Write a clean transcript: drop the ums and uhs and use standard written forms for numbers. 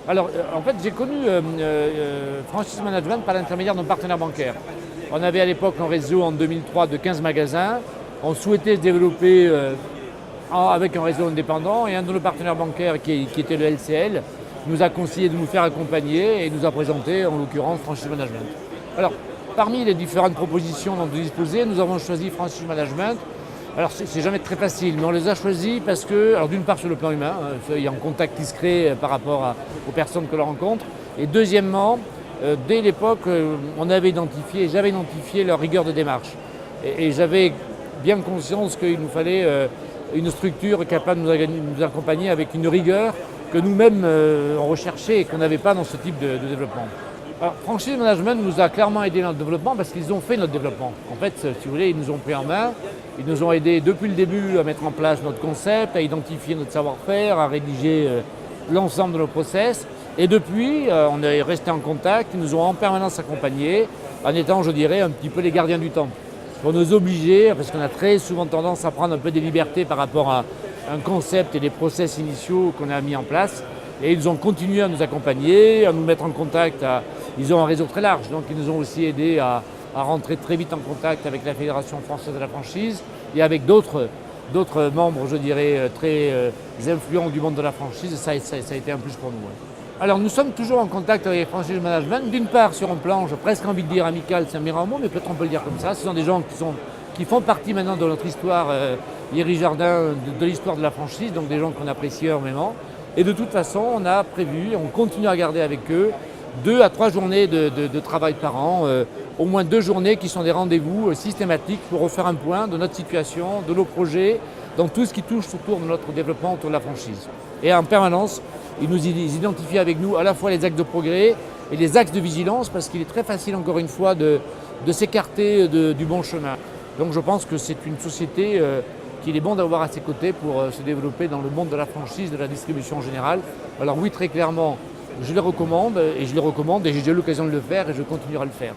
Alors, en fait, j'ai connu Franchise Management par l'intermédiaire d'un partenaire bancaire. On avait à l'époque un réseau en 2003 de 15 magasins. On souhaitait se développer avec un réseau indépendant et un de nos partenaires bancaires, qui était le LCL, nous a conseillé de nous faire accompagner et nous a présenté, en l'occurrence, Franchise Management. Alors, parmi les différentes propositions dont nous disposons, nous avons choisi Franchise Management. Alors, c'est jamais très facile, mais on les a choisis parce que, alors d'une part sur le plan humain, il y a un contact qui se crée par rapport aux personnes que l'on rencontre, et deuxièmement, dès l'époque, j'avais identifié leur rigueur de démarche. Et j'avais bien conscience qu'il nous fallait une structure capable de nous accompagner avec une rigueur que nous-mêmes on recherchait et qu'on n'avait pas dans ce type de développement. Alors, Franchise Management nous a clairement aidé dans le développement parce qu'ils ont fait notre développement. En fait, si vous voulez, ils nous ont pris en main, ils nous ont aidés depuis le début à mettre en place notre concept, à identifier notre savoir-faire, à rédiger l'ensemble de nos process. Et depuis, on est resté en contact, ils nous ont en permanence accompagnés, en étant, je dirais, un petit peu les gardiens du temps. Pour nous obliger, parce qu'on a très souvent tendance à prendre un peu des libertés par rapport à un concept et les process initiaux qu'on a mis en place. Et ils ont continué à nous accompagner, à nous mettre en contact. Ils ont un réseau très large, donc ils nous ont aussi aidés à rentrer très vite en contact avec la Fédération française de la franchise et avec d'autres membres, je dirais, très influents du monde de la franchise. Ça a été un plus pour nous. Ouais. Alors nous sommes toujours en contact avec Franchise Management, d'une part sur un plan, j'ai presque envie de dire amical, c'est un meilleur mot, mais peut-être on peut le dire comme ça. Ce sont des gens qui font partie maintenant de notre histoire, Thierry Jardin, de l'histoire de la franchise, donc des gens qu'on apprécie énormément. Et de toute façon, on a prévu, on continue à garder avec eux 2 à 3 journées de travail par an, au moins 2 journées qui sont des rendez-vous systématiques pour refaire un point de notre situation, de nos projets, dans tout ce qui touche autour de notre développement autour de la franchise. Et en permanence, ils identifient avec nous à la fois les axes de progrès et les axes de vigilance, parce qu'il est très facile, encore une fois, de s'écarter du bon chemin. Donc je pense que c'est une société qu'il est bon d'avoir à ses côtés pour se développer dans le monde de la franchise, de la distribution en général. Alors oui, très clairement, je les recommande et j'ai eu l'occasion de le faire et je continuerai à le faire.